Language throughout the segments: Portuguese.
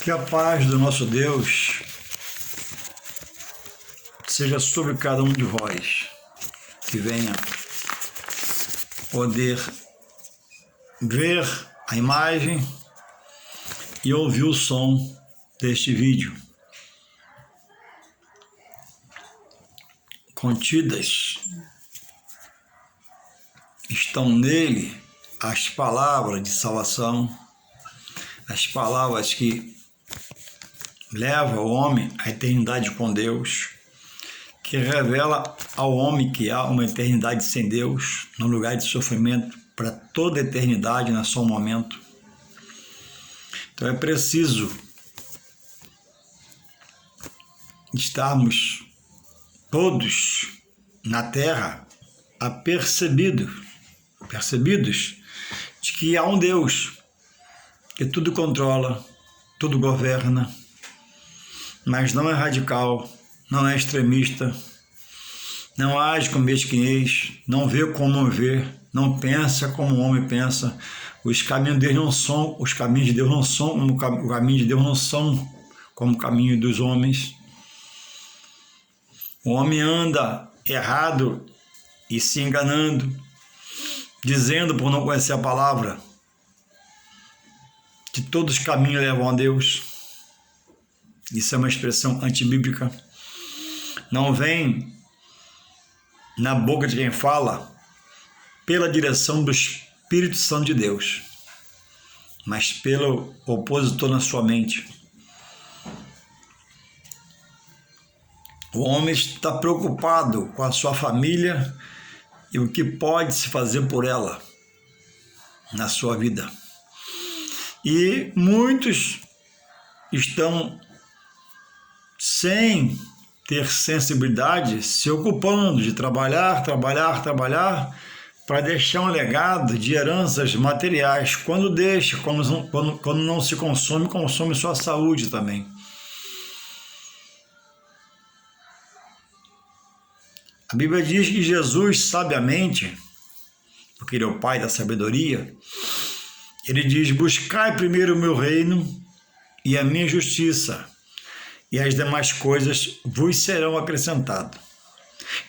Que a paz do nosso Deus seja sobre cada um de vós, que venha poder ver a imagem e ouvir o som deste vídeo. Contidas estão nele as palavras de salvação, as palavras que levam o homem à eternidade com Deus, que revela ao homem que há uma eternidade sem Deus, no lugar de sofrimento para toda a eternidade, não é só um momento. Então é preciso estarmos todos na terra apercebidos de que há um Deus que tudo controla, tudo governa, mas não é radical, não é extremista, não age com mesquinhez, não vê como vê, não pensa como o homem pensa. Os caminhos de Deus não são, os caminhos de Deus não são como o caminho de Deus não são como o caminho dos homens. O homem anda errado e se enganando, dizendo por não conhecer a palavra que todos os caminhos levam a Deus. Isso é uma expressão antibíblica. Não vem na boca de quem fala pela direção do Espírito Santo de Deus, mas pelo opositor na sua mente. O homem está preocupado com a sua família e o que pode se fazer por ela na sua vida. E muitos estão sem ter sensibilidade, se ocupando de trabalhar para deixar um legado de heranças materiais. Quando deixa, quando não se consome sua saúde também. A Bíblia diz que Jesus, sabiamente, porque Ele é o Pai da sabedoria, Ele diz: buscai primeiro o meu reino e a minha justiça, e as demais coisas vos serão acrescentadas.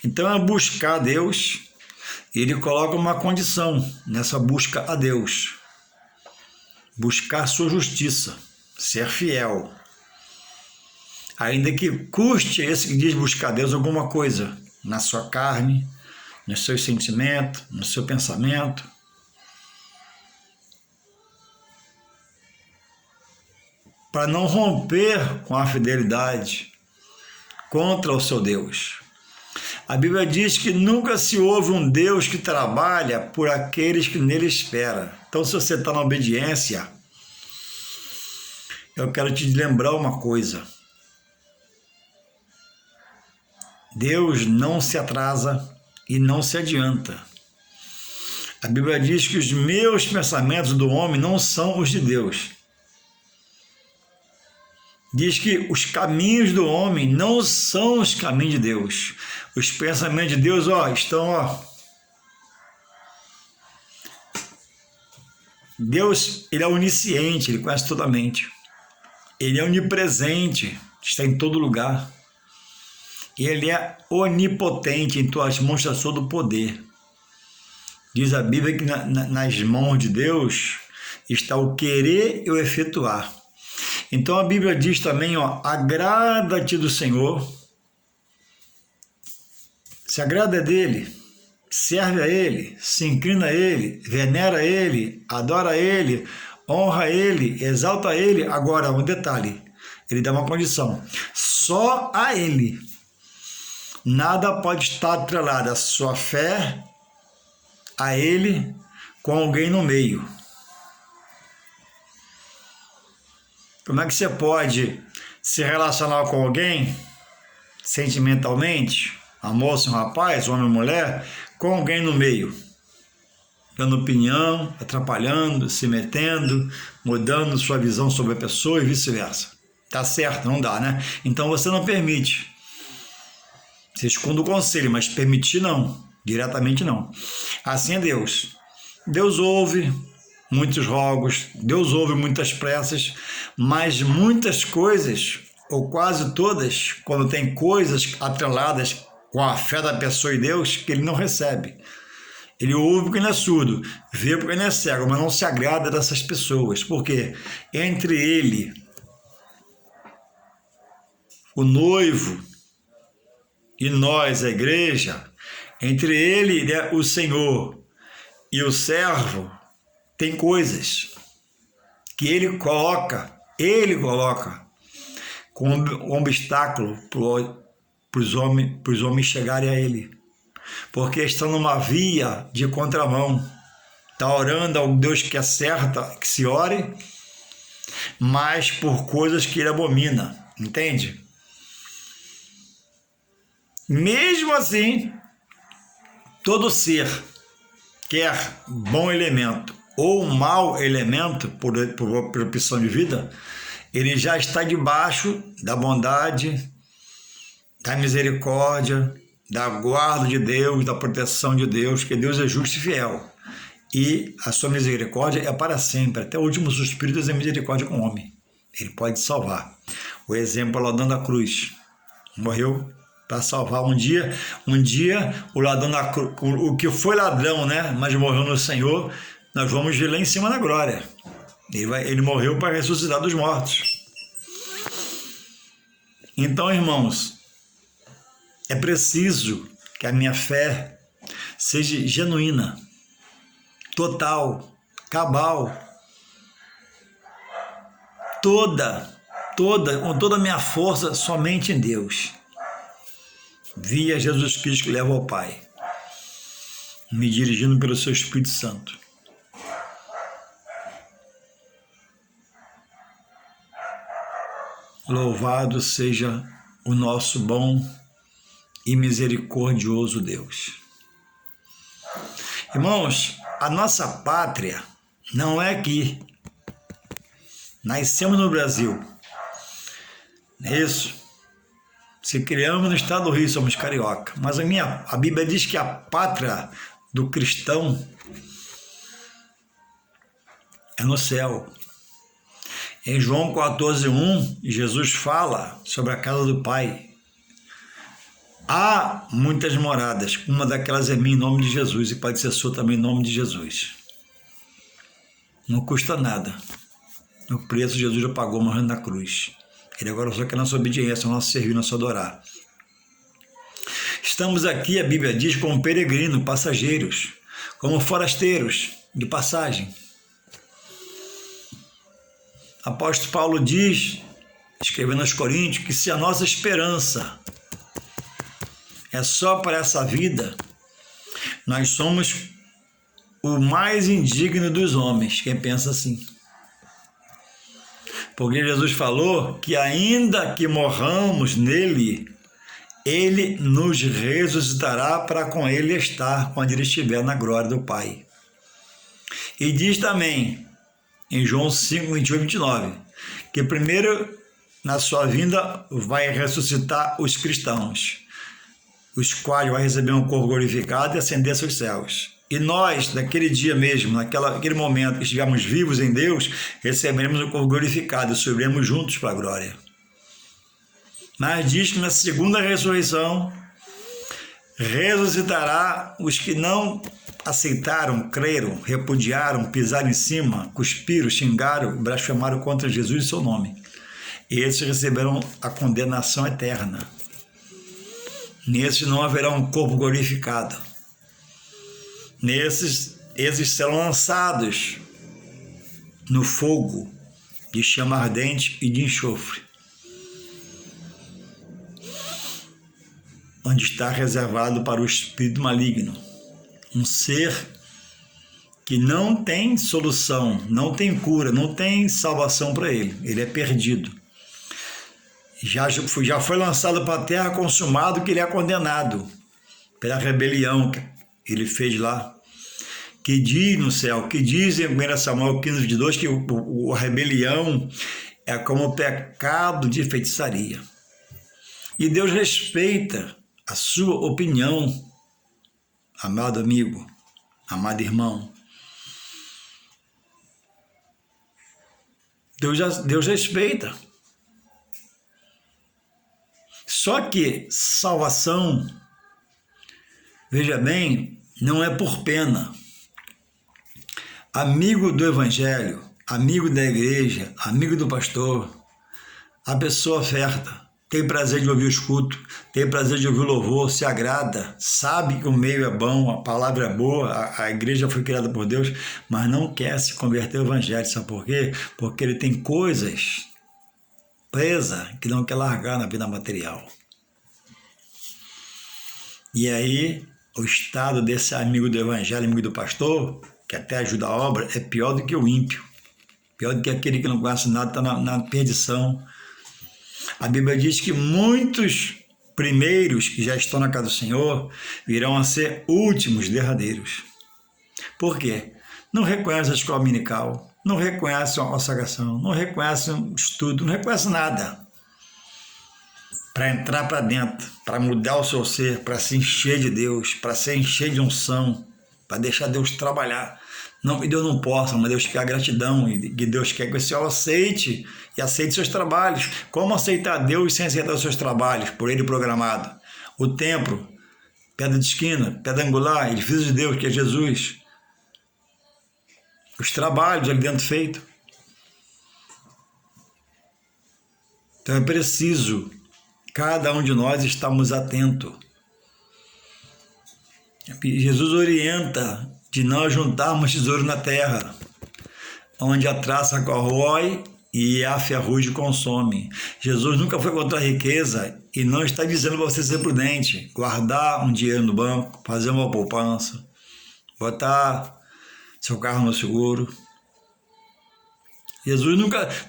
Então é buscar a Deus, e Ele coloca uma condição nessa busca a Deus: buscar a sua justiça, ser fiel. Ainda que custe esse que diz buscar a Deus alguma coisa, na sua carne, nos seus sentimentos, no seu pensamento. Para não romper com a fidelidade contra o seu Deus. A Bíblia diz que nunca se ouve um Deus que trabalha por aqueles que nele esperam. Então, se você está na obediência, eu quero te lembrar uma coisa. Deus não se atrasa e não se adianta. A Bíblia diz que os meus pensamentos do homem não são os de Deus. Diz que os caminhos do homem não são os caminhos de Deus. Os pensamentos de Deus, estão, Deus, Ele é onisciente, Ele conhece toda a mente. Ele é onipresente, está em todo lugar. Ele é onipotente, em tuas mãos está todo o poder. Diz a Bíblia que nas mãos de Deus está o querer e o efetuar. Então a Bíblia diz também, agrada-te do Senhor. Se agrada dele, serve a ele, se inclina a ele, venera a ele, adora a ele, honra a ele, exalta a ele. Agora, um detalhe, ele dá uma condição: só a ele. Nada pode estar atrelado à sua fé, a ele, com alguém no meio. Como é que você pode se relacionar com alguém sentimentalmente, a moça, um rapaz, homem ou mulher, com alguém no meio? Dando opinião, atrapalhando, se metendo, mudando sua visão sobre a pessoa e vice-versa. Tá certo? Não dá, né? Então você não permite. Você esconde o conselho, mas permitir não, diretamente não. Assim é Deus. Deus ouve, muitos rogos, Deus ouve muitas preces, mas muitas coisas, ou quase todas, quando tem coisas atreladas com a fé da pessoa e Deus, que ele não recebe. Ele ouve porque ele é surdo, vê porque ele é cego, mas não se agrada dessas pessoas. Porque entre ele, o noivo, e nós, a igreja, entre ele, né, o Senhor, e o servo, tem coisas que ele coloca como obstáculo para os homens chegarem a ele. Porque estão numa via de contramão. Está orando ao Deus que acerta, que se ore, mas por coisas que ele abomina. Entende? Mesmo assim, todo ser quer bom elemento ou mau elemento, por opção de vida, ele já está debaixo da bondade, da misericórdia, da guarda de Deus, da proteção de Deus, que Deus é justo e fiel. E a sua misericórdia é para sempre, até o último suspiro. Deus é misericórdia com o homem. Ele pode salvar. O exemplo é o ladrão da cruz. Morreu para salvar. Um dia o ladrão da cruz, o que foi ladrão, né, mas morreu no Senhor, nós vamos ver lá em cima na glória. Ele morreu para ressuscitar dos mortos. Então, irmãos, é preciso que a minha fé seja genuína, total, cabal, com toda a minha força somente em Deus, via Jesus Cristo que leva ao Pai, me dirigindo pelo seu Espírito Santo. Louvado seja o nosso bom e misericordioso Deus. Irmãos, a nossa pátria não é aqui. Nascemos no Brasil. É isso. Se criamos no estado do Rio, somos carioca. Mas a Bíblia diz que a pátria do cristão é no céu. Em João 14:1, Jesus fala sobre a casa do Pai. Há muitas moradas, uma daquelas é minha em nome de Jesus, e pode ser sua também em nome de Jesus. Não custa nada. O preço Jesus já pagou morrendo na cruz. Ele agora só quer nossa obediência, nosso servir, nosso adorar. Estamos aqui, a Bíblia diz, como peregrinos, passageiros, como forasteiros de passagem. Apóstolo Paulo diz, escrevendo aos Coríntios, que se a nossa esperança é só para essa vida, nós somos o mais indigno dos homens, quem pensa assim. Porque Jesus falou que ainda que morramos nele, ele nos ressuscitará para com ele estar quando ele estiver na glória do Pai. E diz também, em João 5:28-29, que primeiro, na sua vinda, vai ressuscitar os cristãos, os quais vai receber um corpo glorificado e ascender aos céus. E nós, naquele dia mesmo, naquele momento que estivermos vivos em Deus, receberemos o corpo glorificado e subiremos juntos para a glória. Mas diz que na segunda ressurreição, ressuscitará os que não aceitaram, creram, repudiaram, pisaram em cima, cuspiram, xingaram, blasfemaram contra Jesus e seu nome. E esses receberão a condenação eterna. Nesses não haverá um corpo glorificado. Esses serão lançados no fogo de chama ardente e de enxofre, onde está reservado para o espírito maligno, um ser que não tem solução, não tem cura, não tem salvação para ele, ele é perdido. Já foi lançado para a terra consumado, que ele é condenado pela rebelião que ele fez lá, que diz no céu, que diz em 1 Samuel 15:22, que a rebelião é como o pecado de feitiçaria. E Deus respeita a sua opinião, amado amigo, amado irmão. Deus respeita. Só que salvação, veja bem, não é por pena. Amigo do evangelho, amigo da igreja, amigo do pastor, a pessoa oferta, tem prazer de ouvir os cultos, tem prazer de ouvir o louvor, se agrada, sabe que o meio é bom, a palavra é boa, a igreja foi criada por Deus, mas não quer se converter ao evangelho. Sabe por quê? Porque ele tem coisas presas que não quer largar na vida material. E aí, o estado desse amigo do evangelho, amigo do pastor, que até ajuda a obra, é pior do que o ímpio. Pior do que aquele que não conhece nada, está na perdição. A Bíblia diz que muitos primeiros que já estão na casa do Senhor virão a ser últimos, derradeiros. Por quê? Não reconhecem a escola dominical, não reconhecem a consagração, não reconhecem o estudo, não reconhecem nada. Para entrar para dentro, para mudar o seu ser, para se encher de Deus, para se encher de unção, para deixar Deus trabalhar. Não que Deus não possa, mas Deus quer a gratidão, e que Deus quer que o Senhor aceite e aceite seus trabalhos. Como aceitar Deus sem aceitar os seus trabalhos, por Ele programado? O templo, pedra de esquina, pedra angular, edifício de Deus, que é Jesus. Os trabalhos ali dentro feito. Então é preciso cada um de nós estarmos atentos. Jesus orienta de não juntarmos tesouro na terra, onde a traça corrói e a ferrugem consome. Jesus nunca foi contra a riqueza e não está dizendo para você ser prudente, guardar um dinheiro no banco, fazer uma poupança, botar seu carro no seguro. Jesus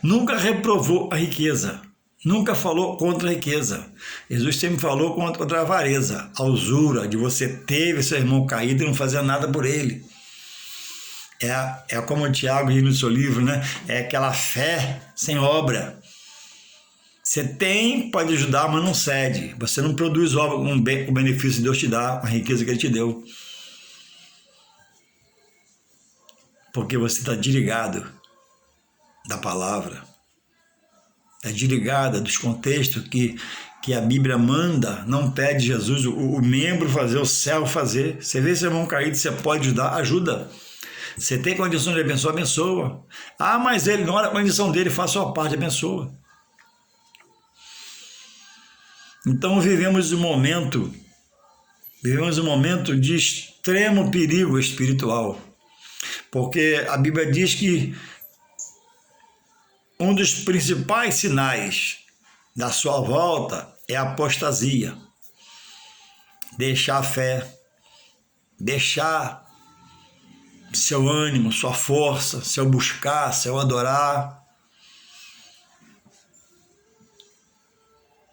nunca reprovou a riqueza, nunca falou contra a riqueza. Jesus sempre falou contra a avareza, a usura de você ter seu irmão caído e não fazer nada por ele. É como o Tiago diz no seu livro, né? É aquela fé sem obra. Você tem, pode ajudar, mas não cede. Você não produz obra com o benefício que Deus te dá, com a riqueza que Ele te deu. Porque você está desligado da palavra. É desligada dos contextos que a Bíblia manda, não pede Jesus, o membro fazer, o servo fazer. Você vê seu irmão caído, você pode ajudar, ajuda. Você tem condição de abençoar, abençoa. Ah, mas ele não olha a condição dele, faz a sua parte, abençoa. Então vivemos um momento de extremo perigo espiritual. Porque a Bíblia diz que um dos principais sinais da sua volta é a apostasia. Deixar a fé, deixar seu ânimo, sua força, seu buscar, seu adorar.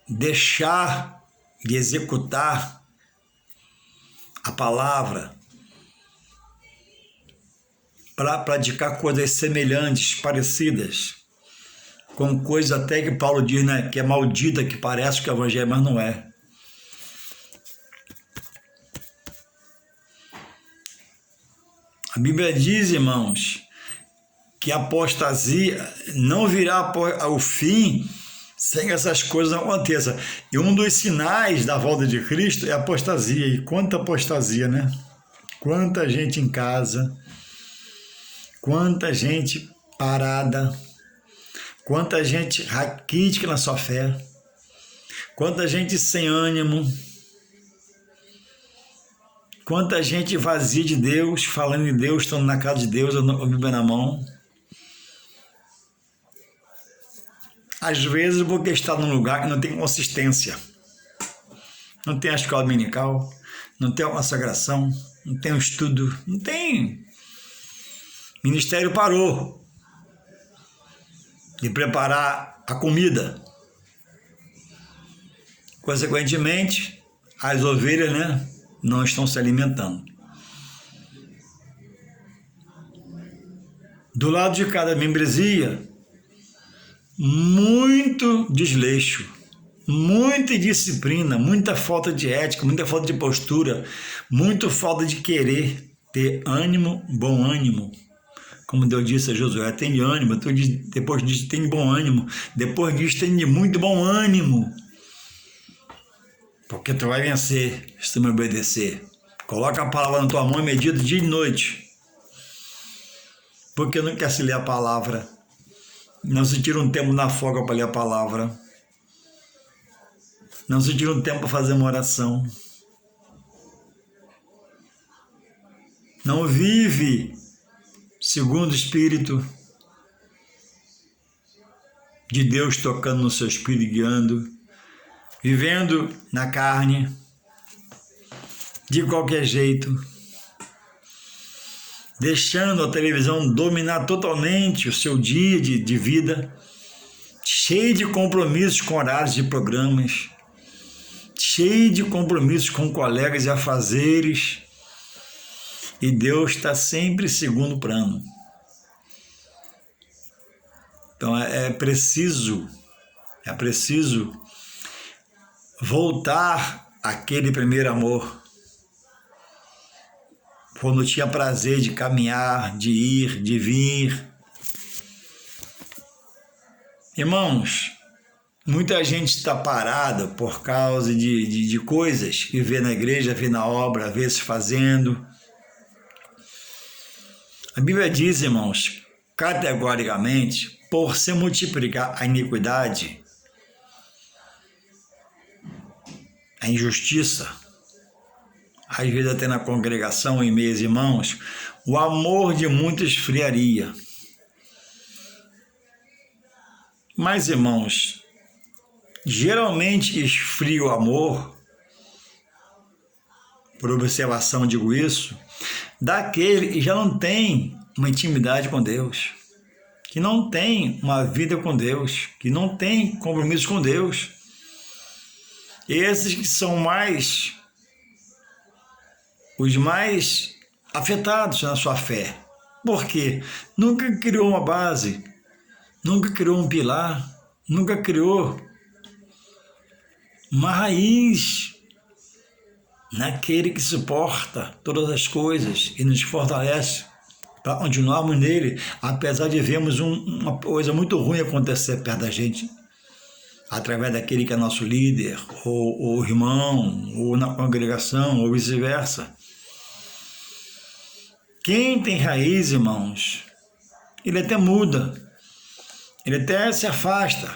Deixar de executar a palavra para praticar coisas semelhantes, parecidas, com coisa até que Paulo diz, né, que é maldita, que parece que é o evangelho, mas não é. A Bíblia diz, irmãos, que a apostasia não virá ao fim sem que essas coisas não aconteçam. E um dos sinais da volta de Cristo é a apostasia. E quanta apostasia, né? Quanta gente em casa, quanta gente parada, quanta gente raquítica na sua fé, quanta gente sem ânimo, quanta gente vazia de Deus, falando em Deus, estando na casa de Deus, a Bíblia na mão. Às vezes porque está num lugar que não tem consistência. Não tem a escola dominical, não tem a consagração, não tem o estudo, não tem. O ministério parou de preparar a comida. Consequentemente, as ovelhas, né, não estão se alimentando. Do lado de cada membresia, muito desleixo, muita indisciplina, muita falta de ética, muita falta de postura, muita falta de querer ter ânimo, bom ânimo, Como Deus disse a Josué, tem de ânimo, depois disso tem de bom ânimo, depois disso tem de muito bom ânimo, porque tu vai vencer se tu me obedecer. Coloca a palavra na tua mão e medita dia e noite, porque não quer se ler a palavra, não se tira um tempo na folga para ler a palavra, não se tira um tempo para fazer uma oração, não vive segundo o Espírito de Deus tocando no seu espírito e guiando, vivendo na carne, de qualquer jeito, deixando a televisão dominar totalmente o seu dia de vida, cheio de compromissos com horários de programas, cheio de compromissos com colegas e afazeres, e Deus está sempre em segundo plano. Então é preciso voltar àquele primeiro amor, quando tinha prazer de caminhar, de ir, de vir. Irmãos, muita gente está parada por causa de coisas que vê na igreja, vê na obra, vê se fazendo. A Bíblia diz, irmãos, categoricamente, por se multiplicar a iniquidade, a injustiça, às vezes até na congregação, em meios irmãos, o amor de muitos esfriaria. Mas, irmãos, geralmente esfria o amor, por observação digo isso, daquele que já não tem uma intimidade com Deus, que não tem uma vida com Deus, que não tem compromisso com Deus. Esses que são os mais afetados na sua fé. Por quê? Nunca criou uma base, nunca criou um pilar, nunca criou uma raiz naquele que suporta todas as coisas e nos fortalece para continuarmos nele, apesar de vermos uma coisa muito ruim acontecer perto da gente, através daquele que é nosso líder, ou irmão, ou na congregação, ou vice-versa. Quem tem raiz, irmãos, ele até muda, ele até se afasta,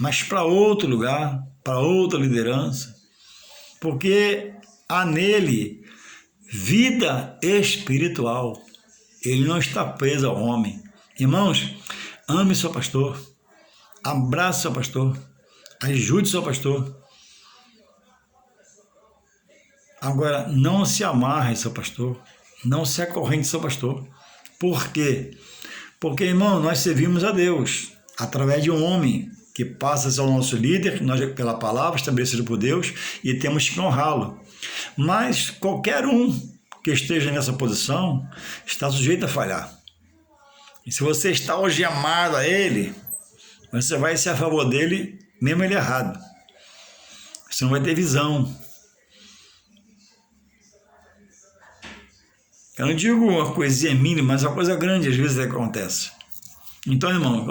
mas para outro lugar, para outra liderança, porque há nele vida espiritual. Ele não está preso ao homem. Irmãos, ame seu pastor, abrace seu pastor, ajude seu pastor. Agora, não se amarre seu pastor, não se acorrente seu pastor. Por quê? Porque, irmão, nós servimos a Deus através de um homem que passa a ser o nosso líder, nós, pela palavra estabelecido por Deus, e temos que honrá-lo. Mas qualquer um que esteja nessa posição está sujeito a falhar. E se você está hoje amado a ele, você vai ser a favor dele, mesmo ele errado. Você não vai ter visão. Eu não digo uma coisinha mínima, mas uma coisa grande às vezes acontece. Então, irmão,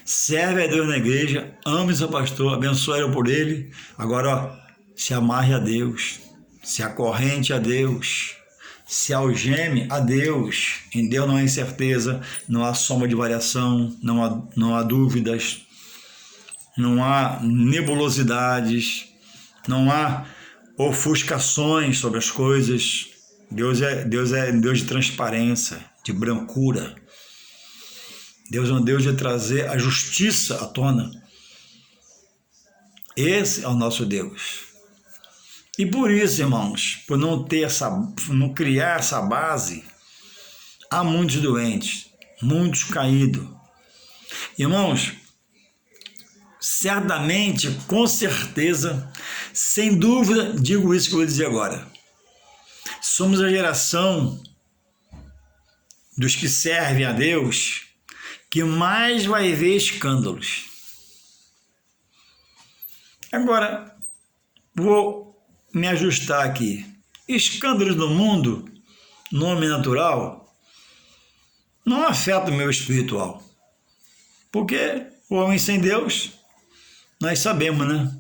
serve a Deus na igreja, ame seu pastor, abençoe por ele. Agora, se amarre a Deus, se acorrente a Deus, se algeme a Deus. Em Deus não há incerteza, não há sombra de variação, não há dúvidas, não há nebulosidades, não há ofuscações sobre as coisas. Deus é Deus de transparência, de brancura. Deus é um Deus de trazer a justiça à tona. Esse é o nosso Deus. E por isso, irmãos, por não criar essa base, há muitos doentes, muitos caídos. Irmãos, certamente, com certeza, sem dúvida, digo isso que eu vou dizer agora. Somos a geração dos que servem a Deus que mais vai ver escândalos. Agora, vou me ajustar aqui. Escândalos no mundo, no homem natural, não afeta o meu espiritual. Porque o homem sem Deus, nós sabemos, né?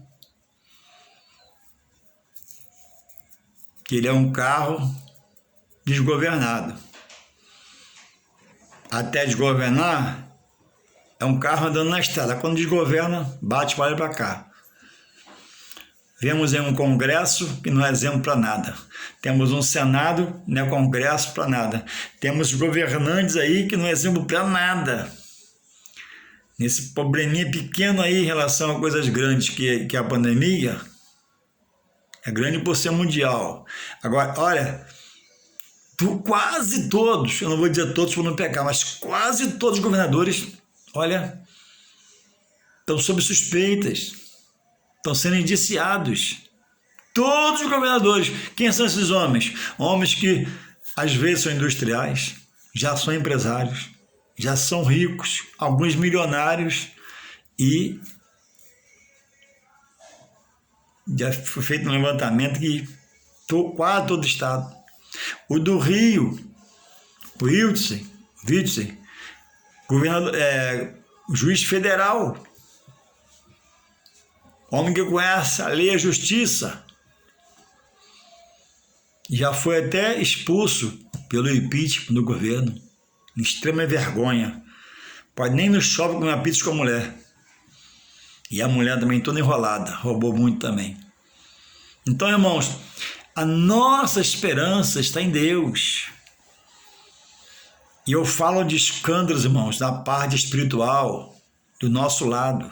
Que ele é um carro desgovernado. Até desgovernar, é um carro andando na estrada. Quando desgoverna, bate para lá e para cá. Vemos em um Congresso que não é exemplo para nada. Temos um Senado, não é Congresso para nada. Temos governantes aí que não é exemplo para nada. Nesse probleminha pequeno aí em relação a coisas grandes que a pandemia, é grande por ser mundial. Agora, olha, quase todos, eu não vou dizer todos para não pecar, mas quase todos os governadores, olha, estão sob suspeitas, estão sendo indiciados. Todos os governadores. Quem são esses homens? Homens que às vezes são industriais, já são empresários, já são ricos, alguns milionários, e já foi feito um levantamento que quase todo o estado. O do Rio, o Witzel, governador, juiz federal, homem que conhece a lei e a justiça, já foi até expulso pelo impeachment do governo, em extrema vergonha. Pode nem no shopping comer pizza com a mulher. E a mulher também toda enrolada, roubou muito também. Então, irmãos, a nossa esperança está em Deus. E eu falo de escândalos, irmãos, da parte espiritual do nosso lado.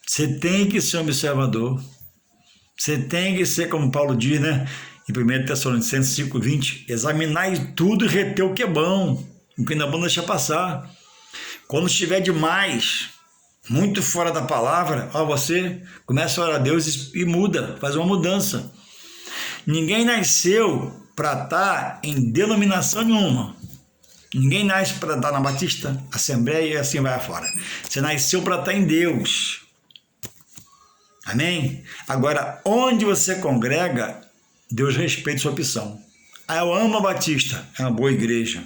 Você tem que ser um observador. Você tem que ser, como Paulo diz, né? Em 1 Tessalonicenses 5:20, examinai tudo e reter o que é bom, o que não é bom deixar passar. Quando estiver demais, muito fora da palavra, você começa a orar a Deus e muda, faz uma mudança. Ninguém nasceu para estar em denominação nenhuma. Ninguém nasce para estar na Batista, Assembleia e assim vai afora. Você nasceu para estar em Deus. Amém? Agora, onde você congrega, Deus respeita sua opção. Eu amo a Batista, é uma boa igreja.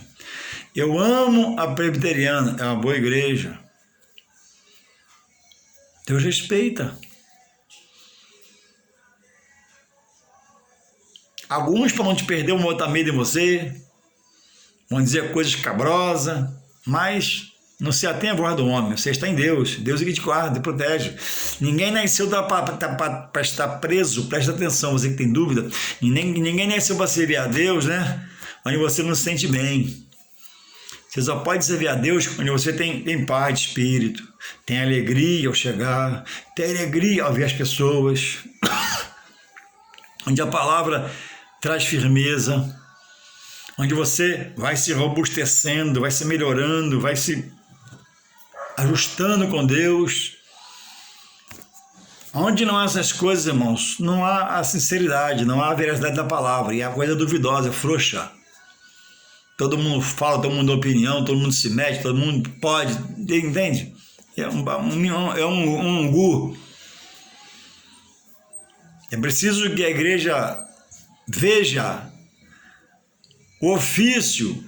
Eu amo a Presbiteriana, é uma boa igreja. Deus respeita. Alguns, para não te perder, vão botar medo em você, vão dizer coisas cabrosas, mas não se atenha à voz do homem, você está em Deus, Deus é que te guarda e protege. Ninguém nasceu para estar preso, presta atenção, você que tem dúvida, ninguém nasceu para servir a Deus, né? Onde você não se sente bem. Você só pode servir a Deus onde você tem paz de espírito, tem alegria ao chegar, tem alegria ao ver as pessoas, onde a palavra traz firmeza, onde você vai se robustecendo, vai se melhorando, vai se ajustando com Deus. Onde não há essas coisas, irmãos, não há a sinceridade, não há a veracidade da palavra, e a coisa é duvidosa, frouxa. Todo mundo fala, todo mundo dá opinião, todo mundo se mete, todo mundo pode, entende? É um angu. É preciso que a igreja veja o ofício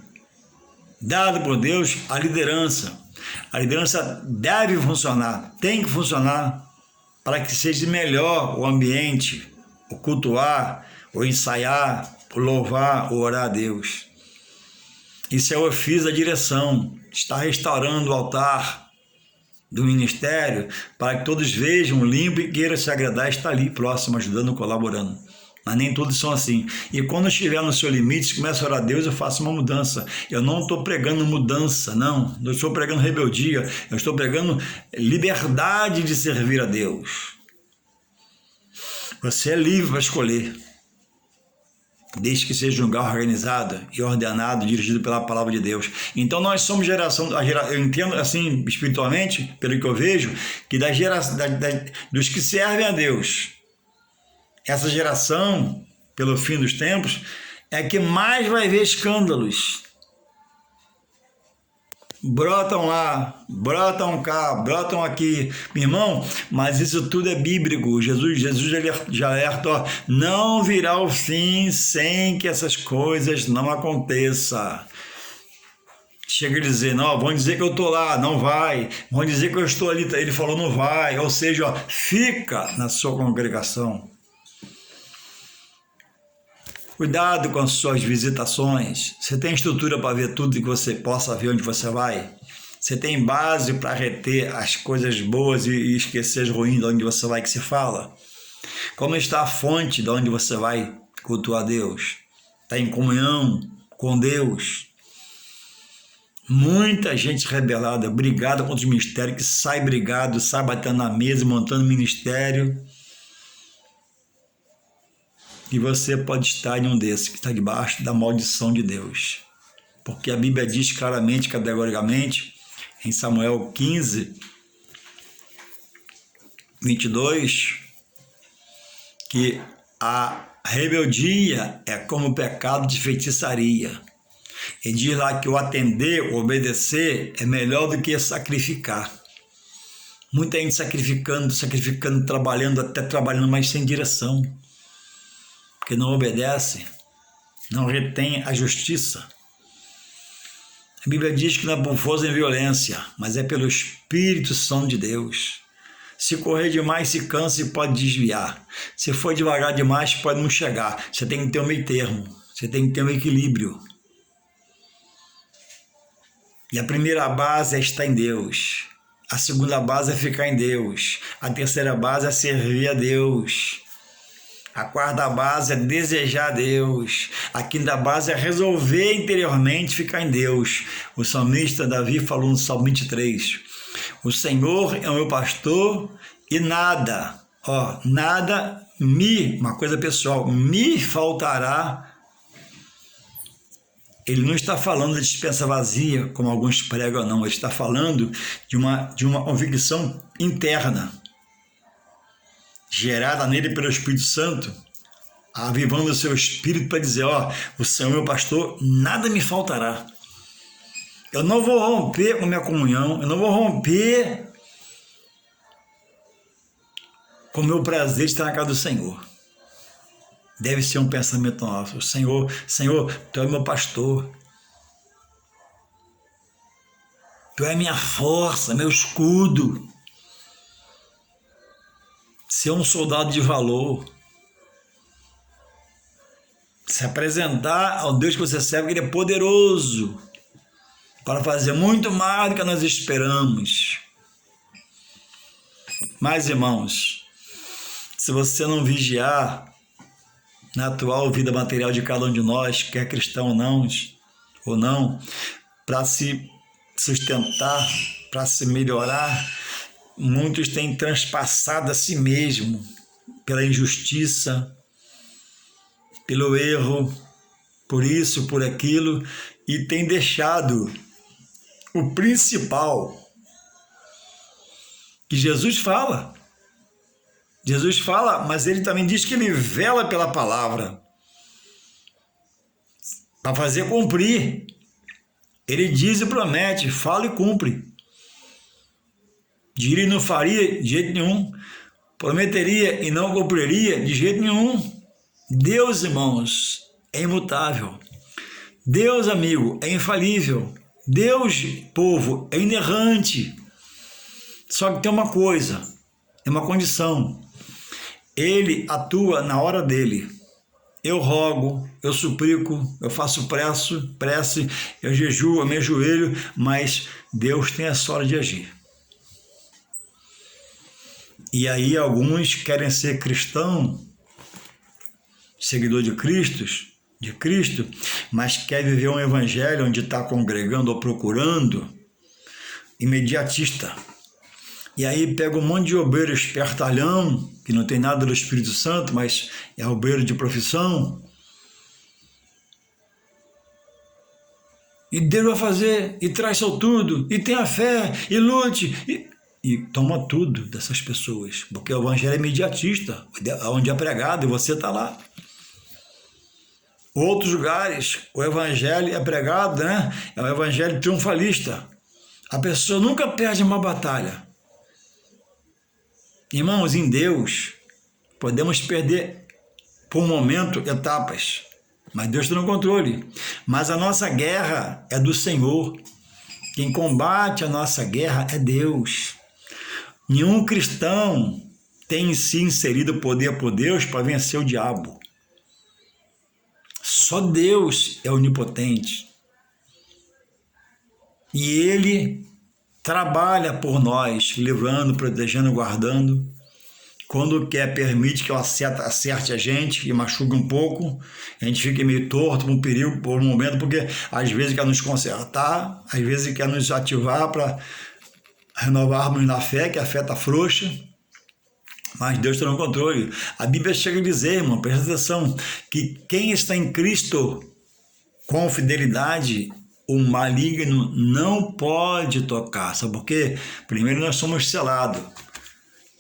dado por Deus, a liderança. A liderança deve funcionar, tem que funcionar para que seja melhor o ambiente, o cultuar, o ensaiar, o louvar, o orar a Deus. Isso é o ofício da direção, está restaurando o altar do ministério para que todos vejam limpo e queiram se agradar, está ali próximo, ajudando, colaborando. Mas nem todos são assim. E quando estiver no seu limite, começa a orar a Deus, eu faço uma mudança. Eu não estou pregando mudança, não. Não estou pregando rebeldia. Eu estou pregando liberdade de servir a Deus. Você é livre para escolher. Desde que seja um lugar organizado e ordenado, dirigido pela palavra de Deus. Então nós somos eu entendo assim espiritualmente, pelo que eu vejo, que dos que servem a Deus, essa geração, pelo fim dos tempos, é que mais vai ver escândalos. Brotam lá, brotam cá, brotam aqui. Meu irmão, mas isso tudo é bíblico. Jesus já alerta, não virá o fim sem que essas coisas não aconteçam. chega a dizer, não, vão dizer que eu estou lá, não vai. Vão dizer que eu estou ali, ele falou, não vai. Ou seja, ó, fica na sua congregação. Cuidado com as suas visitações. Você tem estrutura para ver tudo que você possa ver onde você vai? Você tem base para reter as coisas boas e esquecer as ruins de onde você vai que se fala? Como está a fonte de onde você vai cultuar Deus? Está em comunhão com Deus? Muita gente rebelada, brigada contra o ministério, que sai brigado, sai batendo na mesa, montando ministério. E você pode estar em um desses, que está debaixo da maldição de Deus. Porque a Bíblia diz claramente, categoricamente, em Samuel 15, 22, que a rebeldia é como o pecado de feitiçaria. E diz lá que o atender, o obedecer, é melhor do que sacrificar. Muita gente sacrificando, trabalhando, até trabalhando, mas sem direção. Porque não obedece, não retém a justiça. A Bíblia diz que não é por força nem violência, mas é pelo Espírito Santo de Deus. Se correr demais, se cansa e pode desviar. Se for devagar demais, pode não chegar. Você tem que ter um meio termo, você tem que ter um equilíbrio. E a primeira base é estar em Deus. A segunda base é ficar em Deus. A terceira base é servir a Deus. A quarta base é desejar a Deus. A quinta base é resolver interiormente ficar em Deus. O salmista Davi falou no Salmo 23. O Senhor é o meu pastor e nada, uma coisa pessoal, me faltará. Ele não está falando de dispensa vazia, como alguns pregam, não. Ele está falando de uma convicção interna, gerada nele pelo Espírito Santo, avivando o seu espírito para dizer, o Senhor é meu pastor, nada me faltará. Eu não vou romper com minha comunhão, eu não vou romper com o meu prazer de estar na casa do Senhor. Deve ser um pensamento nosso. Senhor, Tu é meu pastor. Tu é minha força, meu escudo. Ser um soldado de valor. Se apresentar ao Deus que você serve, que Ele é poderoso para fazer muito mais do que nós esperamos. Mas, irmãos, se você não vigiar na atual vida material de cada um de nós, quer cristão ou não, para se sustentar, para se melhorar, muitos têm transpassado a si mesmo pela injustiça, pelo erro, por isso, por aquilo, e têm deixado o principal que Jesus fala. Jesus fala, mas ele também diz que ele vela pela palavra para fazer cumprir. Ele diz e promete, fala e cumpre. Diria e não faria de jeito nenhum. Prometeria e não cumpriria de jeito nenhum. Deus, irmãos, é imutável. Deus, amigo, é infalível. Deus, povo, é inerrante. Só que tem uma coisa, é uma condição. Ele atua na hora dele. Eu rogo, eu suplico, eu faço prece, eu jejuo, eu me ajoelho, mas Deus tem a sua hora de agir. E aí alguns querem ser cristão, seguidor de Cristo, mas quer viver um evangelho onde está congregando ou procurando, imediatista. E aí pega um monte de obreiro espertalhão, que não tem nada do Espírito Santo, mas é obreiro de profissão. E Deus vai fazer, e traz seu tudo, e tenha fé, e lute, e toma tudo dessas pessoas, porque o evangelho é imediatista, onde é pregado, e você está lá. Outros lugares, o evangelho é pregado, é um evangelho triunfalista. A pessoa nunca perde uma batalha. Irmãos, em Deus, podemos perder, por um momento, etapas, mas Deus está no controle. Mas a nossa guerra é do Senhor. Quem combate a nossa guerra é Deus. Nenhum cristão tem em si inserido poder por Deus para vencer o diabo. Só Deus é onipotente. E Ele trabalha por nós, livrando, protegendo, guardando. Quando quer, permite que eu acerte a gente e machuque um pouco. A gente fica meio torto por um período, por um momento, porque às vezes quer nos consertar, às vezes quer nos ativar para renovarmos na fé, que a fé está frouxa. Mas Deus está no controle. A Bíblia chega a dizer, irmão, presta atenção, que quem está em Cristo com fidelidade, o maligno não pode tocar. Sabe por quê? Primeiro, nós somos selados.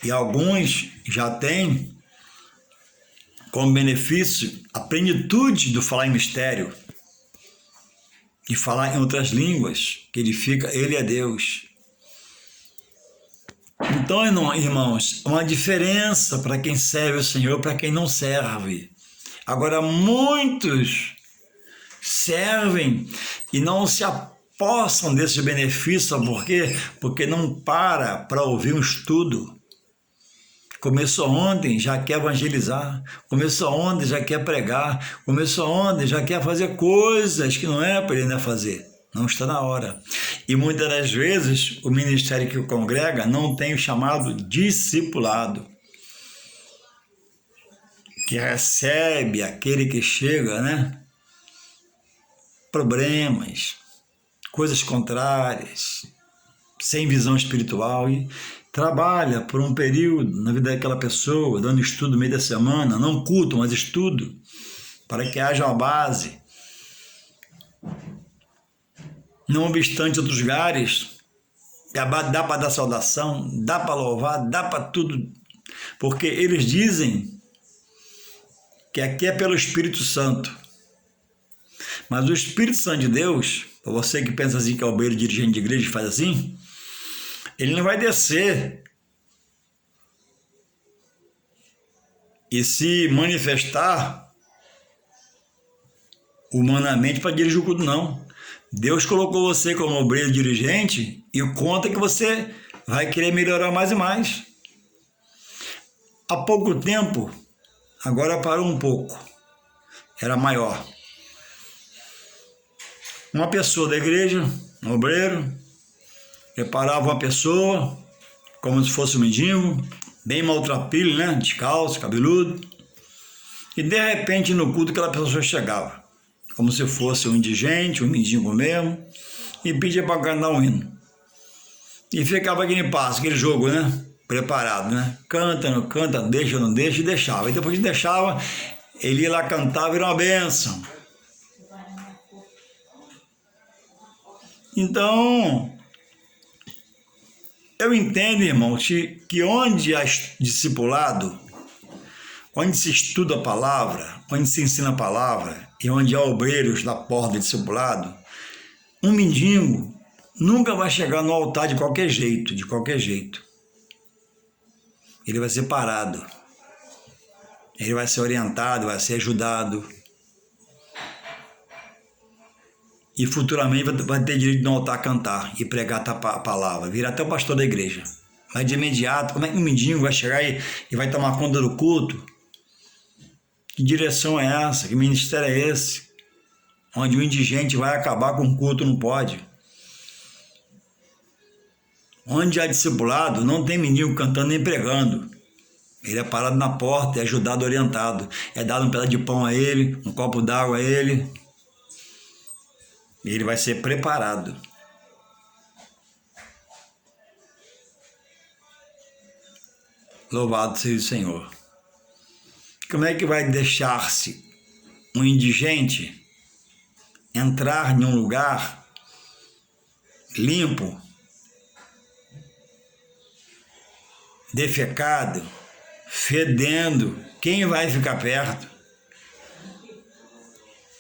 E alguns já têm como benefício a plenitude do falar em mistério, de falar em outras línguas, que ele é Deus. Então, irmãos, uma diferença para quem serve o Senhor, para quem não serve. Agora, muitos servem e não se apossam desses benefícios, por quê? Porque não para ouvir um estudo. Começou ontem, já quer evangelizar. Começou ontem, já quer pregar. Começou ontem, já quer fazer coisas que não é para ele ainda fazer. Não está na hora. E muitas das vezes o ministério que congrega não tem o chamado discipulado, que recebe aquele que chega, né? Problemas, coisas contrárias, sem visão espiritual, e trabalha por um período na vida daquela pessoa, dando estudo no meio da semana, não culto, mas estudo, para que haja uma base. Não obstante outros lugares, dá para dar saudação, dá para louvar, dá para tudo, porque eles dizem que aqui é pelo Espírito Santo. Mas o Espírito Santo de Deus, para você que pensa assim que é o obreiro dirigente de igreja e faz assim, ele não vai descer e se manifestar humanamente para dirigir o culto, não. Deus colocou você como obreiro dirigente e conta que você vai querer melhorar mais e mais. Há pouco tempo, agora parou um pouco, era maior. Uma pessoa da igreja, um obreiro, preparava uma pessoa como se fosse um mendigo, bem maltrapilho, né? Descalço, cabeludo. E de repente no culto aquela pessoa chegava, como se fosse um indigente, um mendigo mesmo, e pedia para cantar um hino. E ficava aquele passo, aquele jogo, né? Preparado, né? Canta, não canta, deixa, não deixa, e deixava. E depois que deixava, ele ia lá cantar, virou uma bênção. Então, eu entendo, irmão, que onde há discipulado, onde se estuda a palavra, onde se ensina a palavra, e onde há obreiros na porta de discipulado, um mendigo nunca vai chegar no altar de qualquer jeito, de qualquer jeito. Ele vai ser parado, ele vai ser orientado, vai ser ajudado. E futuramente vai ter direito de no altar cantar e pregar a palavra, virar até o pastor da igreja. Mas de imediato, como é que um mendigo vai chegar e vai tomar conta do culto? Que direção é essa? Que ministério é esse? Onde o indigente vai acabar com o culto, não pode. Onde há discipulado, não tem mendigo cantando nem pregando. Ele é parado na porta, é ajudado, orientado. É dado um pedaço de pão a ele, um copo d'água a ele. Ele vai ser preparado. Louvado seja o Senhor. Como é que vai deixar-se um indigente entrar em um lugar limpo, defecado, fedendo? Quem vai ficar perto?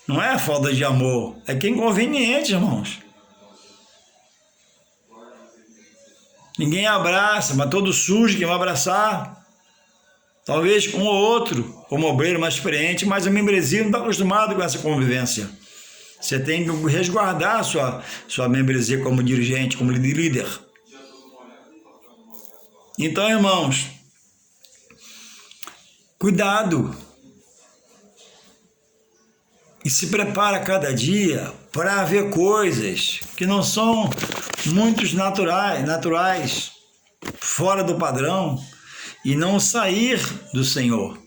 Não é falta de amor, é que é inconveniente, irmãos. Ninguém abraça, mas todo sujo quem vai abraçar. Talvez um ou outro, como obreiro mais experiente, mas o membrezinho não está acostumado com essa convivência. Você tem que resguardar a sua membresia como dirigente, como líder. Então, irmãos, cuidado. E se prepara cada dia para ver coisas que não são muito naturais, fora do padrão, e não sair do Senhor,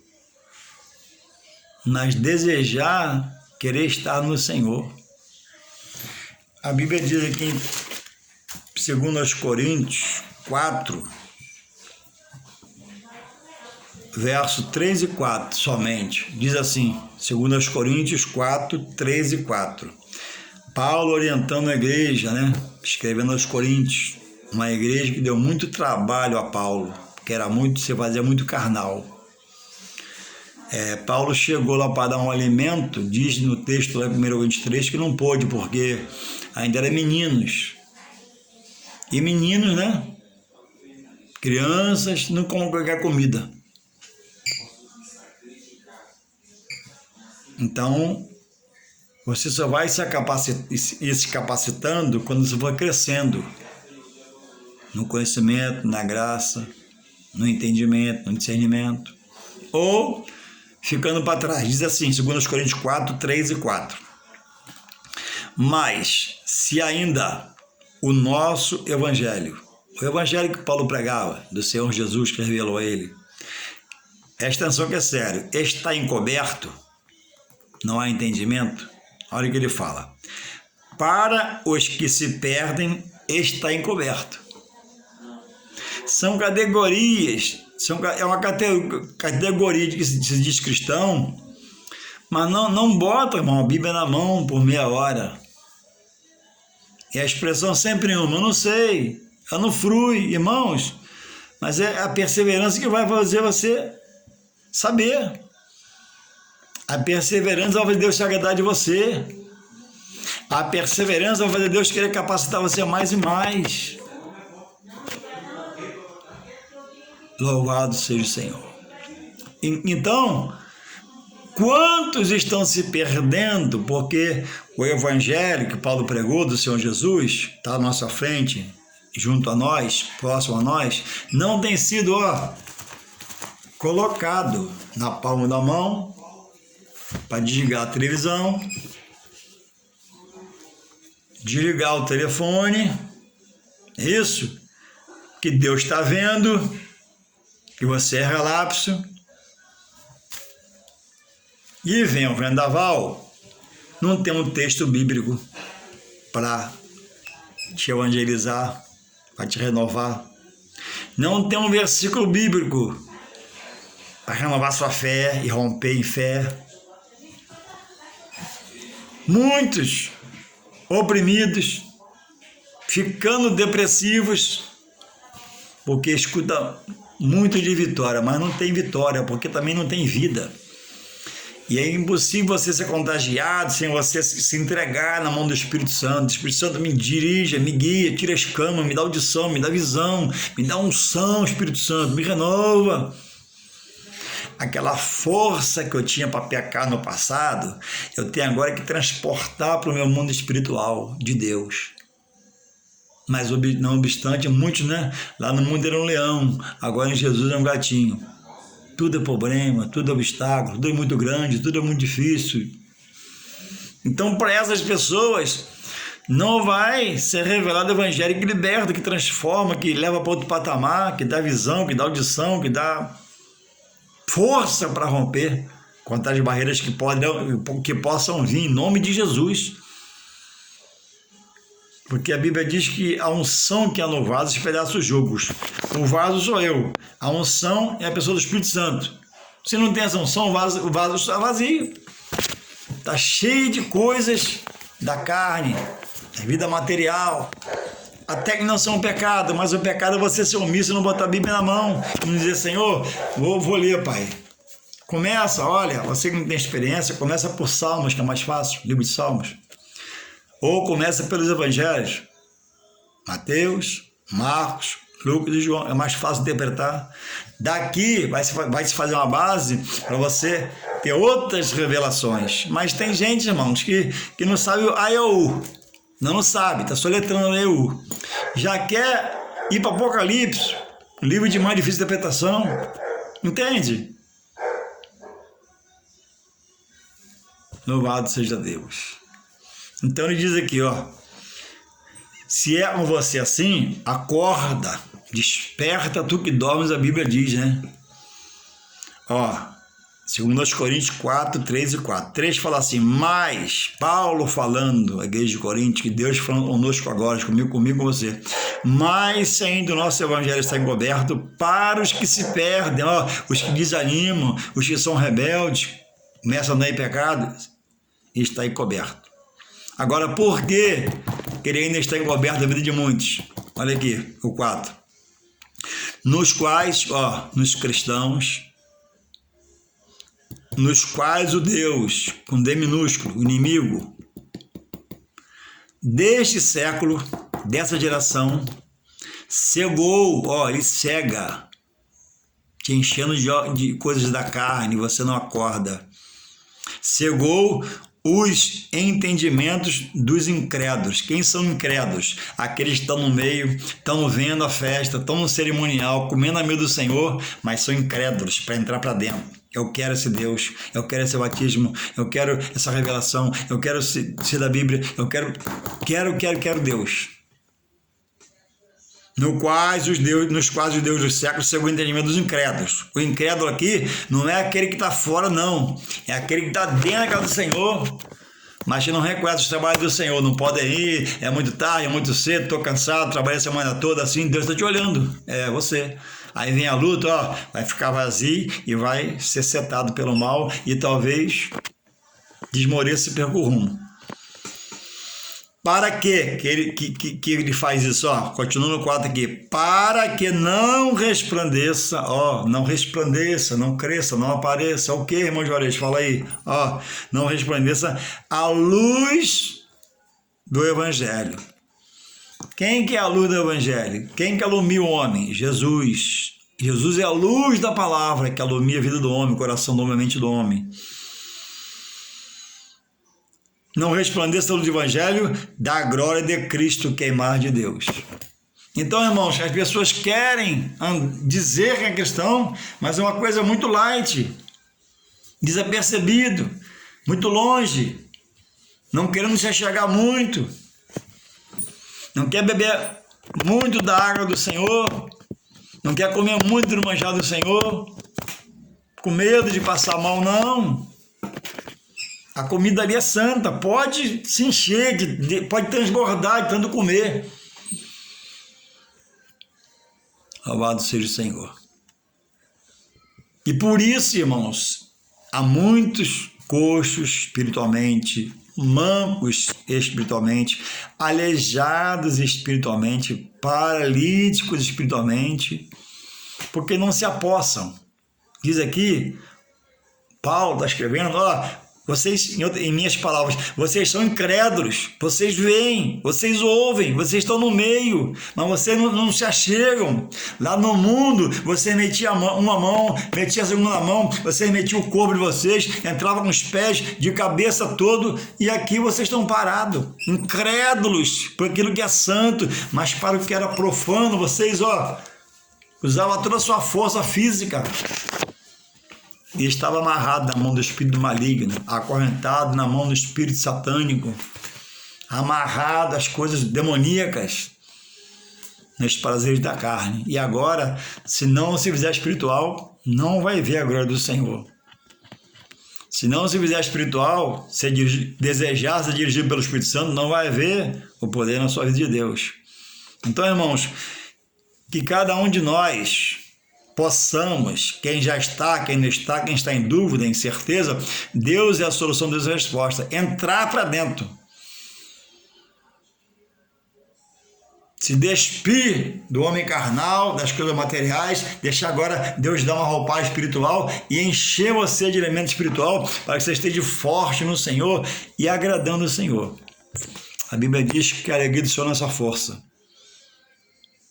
mas desejar, querer estar no Senhor. A Bíblia diz aqui em 2 Coríntios 4, verso 3 e 4 somente, diz assim, 2 Coríntios 4, 3 e 4. Paulo orientando a igreja, escrevendo aos Coríntios, uma igreja que deu muito trabalho a Paulo, porque se fazia muito carnal. Paulo chegou lá para dar um alimento, diz no texto lá em 1 Coríntios 3 que não pôde, porque ainda eram meninos. E meninos, crianças, não comem qualquer comida. Então, você só vai se capacitando quando você for crescendo no conhecimento, na graça, no entendimento, no discernimento, ou ficando para trás. Diz assim, 2 Coríntios 4, 3 e 4. Mas, se ainda o nosso evangelho, o evangelho que Paulo pregava, do Senhor Jesus que revelou a ele, esta atenção que é sério, está encoberto, não há entendimento, olha o que ele fala. Para os que se perdem, está encoberto. São categorias, é uma categoria de que se diz cristão, mas não bota, irmão, a Bíblia na mão por meia hora. E a expressão sempre uma, eu não sei, eu não frui, irmãos, mas é a perseverança que vai fazer você saber. A perseverança vai fazer Deus se agradar de você. A perseverança vai fazer Deus querer capacitar você mais e mais. Louvado seja o Senhor. Então, quantos estão se perdendo porque o evangelho que Paulo pregou do Senhor Jesus está à nossa frente, junto a nós, próximo a nós, não tem sido colocado na palma da mão, para desligar a televisão, desligar o telefone, isso, que Deus está vendo, que você é relapso, e vem o vendaval, não tem um texto bíblico para te evangelizar, para te renovar, não tem um versículo bíblico para renovar sua fé e romper em fé. Muitos oprimidos, ficando depressivos, porque escuta muito de vitória, mas não tem vitória, porque também não tem vida. E é impossível você ser contagiado sem você se entregar na mão do Espírito Santo. O Espírito Santo me dirige, me guia, tira as camas, me dá audição, me dá visão, me dá unção, Espírito Santo, me renova. Aquela força que eu tinha para pecar no passado, eu tenho agora que transportar para o meu mundo espiritual de Deus. Mas não obstante, muitos, lá no mundo era um leão, agora em Jesus é um gatinho. Tudo é problema, tudo é obstáculo, tudo é muito grande, tudo é muito difícil. Então, para essas pessoas, não vai ser revelado o evangelho que liberta, que transforma, que leva para outro patamar, que dá visão, que dá audição, que dá força para romper contra as barreiras que possam vir em nome de Jesus. Porque a Bíblia diz que a unção que há no vaso espedaça os jugos. O vaso sou eu. A unção é a pessoa do Espírito Santo. Se não tem essa unção, o vaso está vazio. Está cheio de coisas da carne, da vida material. Até que não são um pecado, mas o pecado é você ser omisso e não botar a Bíblia na mão. E não dizer, Senhor, vou ler, Pai. Começa, olha, você que não tem experiência, começa por Salmos, que é mais fácil, livro de Salmos. Ou começa pelos evangelhos. Mateus, Marcos, Lucas e João, é mais fácil interpretar. Daqui vai se fazer uma base para você ter outras revelações. Mas tem gente, irmãos, que não sabe o A e o U. Não sabe, está soletrando o A e o U. Já quer ir para Apocalipse, livro de mais difícil interpretação. Entende? Louvado seja Deus. Então ele diz aqui, ó. Se é com você assim, acorda, desperta tu que dormes, a Bíblia diz, né? Ó, 2 Coríntios 4, 3 e 4. 3 fala assim, mas Paulo falando, a igreja de Coríntios, que Deus falando conosco agora, comigo, com você. Mas se ainda o nosso evangelho está encoberto para os que se perdem, ó, os que desanimam, os que são rebeldes, começam a andar em pecado, está encoberto. Agora, por que ele ainda está encoberto a vida de muitos? Olha aqui, o 4. Nos quais, ó, nos cristãos, nos quais o Deus, com D minúsculo, o inimigo, deste século, dessa geração, cegou, ó, ele cega, te enchendo de coisas da carne, você não acorda. Cegou os entendimentos dos incrédulos. Quem são incrédulos? Aqueles que estão no meio, estão vendo a festa, estão no cerimonial, comendo a mesa do Senhor, mas são incrédulos para entrar para dentro. Eu quero esse Deus, eu quero esse batismo, eu quero essa revelação, eu quero ser da Bíblia, eu quero Deus. Nos quais os deuses dos séculos cegou o entendimento dos incrédulos. O incrédulo aqui não é aquele que está fora, não. É aquele que está dentro da casa do Senhor, mas que não reconhece os trabalhos do Senhor. Não pode ir, é muito tarde, é muito cedo, estou cansado, trabalhei a semana toda assim, Deus está te olhando. É você. Aí vem a luta, ó, vai ficar vazio e vai ser setado pelo mal e talvez desmoreça e perca o rumo. Para que ele faz isso? Ó, continua no 4 aqui. Para que não resplandeça, ó, não resplandeça, não cresça, não apareça. O que, irmão Juarez? Fala aí. Ó, não resplandeça a luz do Evangelho. Quem que é a luz do Evangelho? Quem que alumia o homem? Jesus. Jesus é a luz da palavra que alumia a vida do homem, o coração do homem, a mente do homem. Não resplandeça a luz do Evangelho da glória de Cristo, queimar de Deus. Então, irmãos, as pessoas querem dizer que é cristão, mas é uma coisa muito light, desapercebido, muito longe, não querendo se achegar muito, não quer beber muito da água do Senhor, não quer comer muito do manjar do Senhor, com medo de passar mal, não. A comida ali é santa, pode se encher, pode transbordar de tanto comer. Louvado seja o Senhor. E por isso, irmãos, há muitos coxos espiritualmente, mancos espiritualmente, aleijados espiritualmente, paralíticos espiritualmente, porque não se apossam. Diz aqui, Paulo está escrevendo, ó, vocês, em minhas palavras, vocês são incrédulos, vocês veem, vocês ouvem, vocês estão no meio, mas vocês não se achegam. Lá no mundo, você metia uma mão, metia a segunda mão, vocês metiam o corpo de vocês, entrava com os pés de cabeça todo, e aqui vocês estão parados, incrédulos por aquilo que é santo, mas para o que era profano, vocês, ó, usavam toda a sua força física. E estava amarrado na mão do espírito maligno, acorrentado na mão do espírito satânico, amarrado às coisas demoníacas, nos prazeres da carne. E agora, se não se fizer espiritual, não vai ver a glória do Senhor. Se não se fizer espiritual, se desejar ser dirigido pelo Espírito Santo, não vai ver o poder na sua vida de Deus. Então, irmãos, que cada um de nós possamos, quem já está, quem não está, quem está em dúvida, incerteza, Deus é a solução, Deus é a resposta. Entrar para dentro. Se despir do homem carnal, das coisas materiais, deixar agora Deus dar uma roupagem espiritual e encher você de elemento espiritual para que você esteja forte no Senhor e agradando o Senhor. A Bíblia diz que a alegria do Senhor é a nossa força.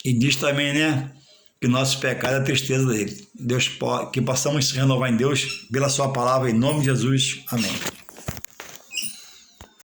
E diz também, né, que o nosso pecado é a tristeza dele. Que possamos se renovar em Deus pela sua palavra, em nome de Jesus. Amém.